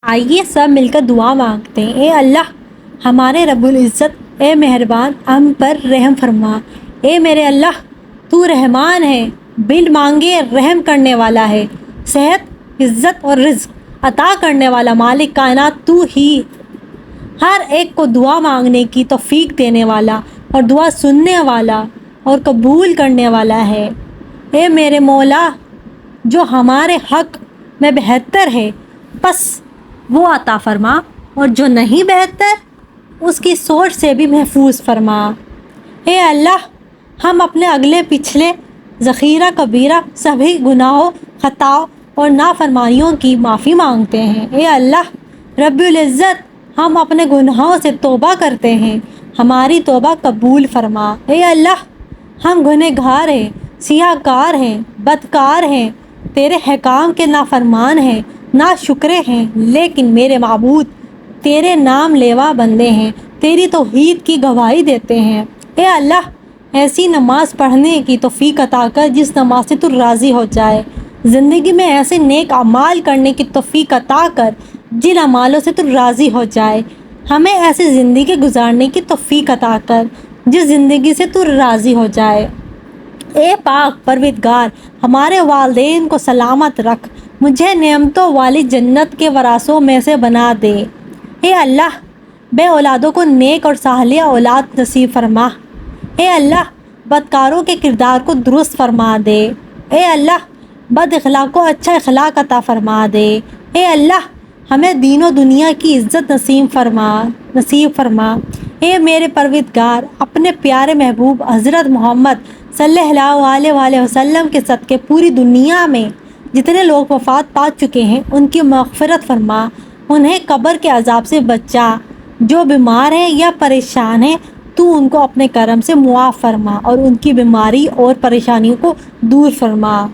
آئیے سب مل کر دعا مانگتے ہیں۔ اے اللہ ہمارے رب العزت، اے مہربان ہم پر رحم فرما۔ اے میرے اللہ تو رحمان ہے، بن مانگے رحم کرنے والا ہے، صحت، عزت اور رزق عطا کرنے والا مالک کائنات تو ہی، ہر ایک کو دعا مانگنے کی توفیق دینے والا اور دعا سننے والا اور قبول کرنے والا ہے۔ اے میرے مولا جو ہمارے حق میں بہتر ہے بس وہ عطا فرما، اور جو نہیں بہتر اس کی سوچ سے بھی محفوظ فرما۔ اے اللہ ہم اپنے اگلے پچھلے ذخیرہ کبیرہ سبھی گناہوں، خطاؤں اور نافرمانیوں کی معافی مانگتے ہیں۔ اے اللہ رب العزت ہم اپنے گناہوں سے توبہ کرتے ہیں، ہماری توبہ قبول فرما۔ اے اللہ ہم گنہگار ہیں، سیاہ کار ہیں، بدکار ہیں، تیرے حکام کے نافرمان ہیں، ناشکرے ہیں، لیکن میرے معبود تیرے نام لیوا بندے ہیں، تیری توحید کی گواہی دیتے ہیں۔ اے اللہ ایسی نماز پڑھنے کی توفیق عطا کر جس نماز سے تو راضی ہو جائے، زندگی میں ایسے نیک اعمال کرنے کی توفیق عطا کر جن اعمالوں سے تو راضی ہو جائے، ہمیں ایسی زندگی گزارنے کی توفیق عطا کر جس زندگی سے تو راضی ہو جائے۔ اے پاک پروردگار ہمارے والدین کو سلامت رکھ، مجھے نعمتوں والی جنت کے ورثوں میں سے بنا دے۔ اے اللہ بے اولادوں کو نیک اور صالحہ اولاد نصیب فرما۔ اے اللہ بدکاروں کے کردار کو درست فرما دے۔ اے اللہ بد اخلاق کو اچھا اخلاق عطا فرما دے۔ اے اللہ ہمیں دین و دنیا کی عزت نصیب فرما۔ اے میرے پروردگار اپنے پیارے محبوب حضرت محمد صلی اللہ علیہ وآلہ وسلم کے صدقے پوری دنیا میں جتنے لوگ وفات پا چکے ہیں ان کی مغفرت فرما، انہیں قبر کے عذاب سے بچا، جو بیمار ہیں یا پریشان ہیں تو ان کو اپنے کرم سے معاف فرما اور ان کی بیماری اور پریشانیوں کو دور فرما۔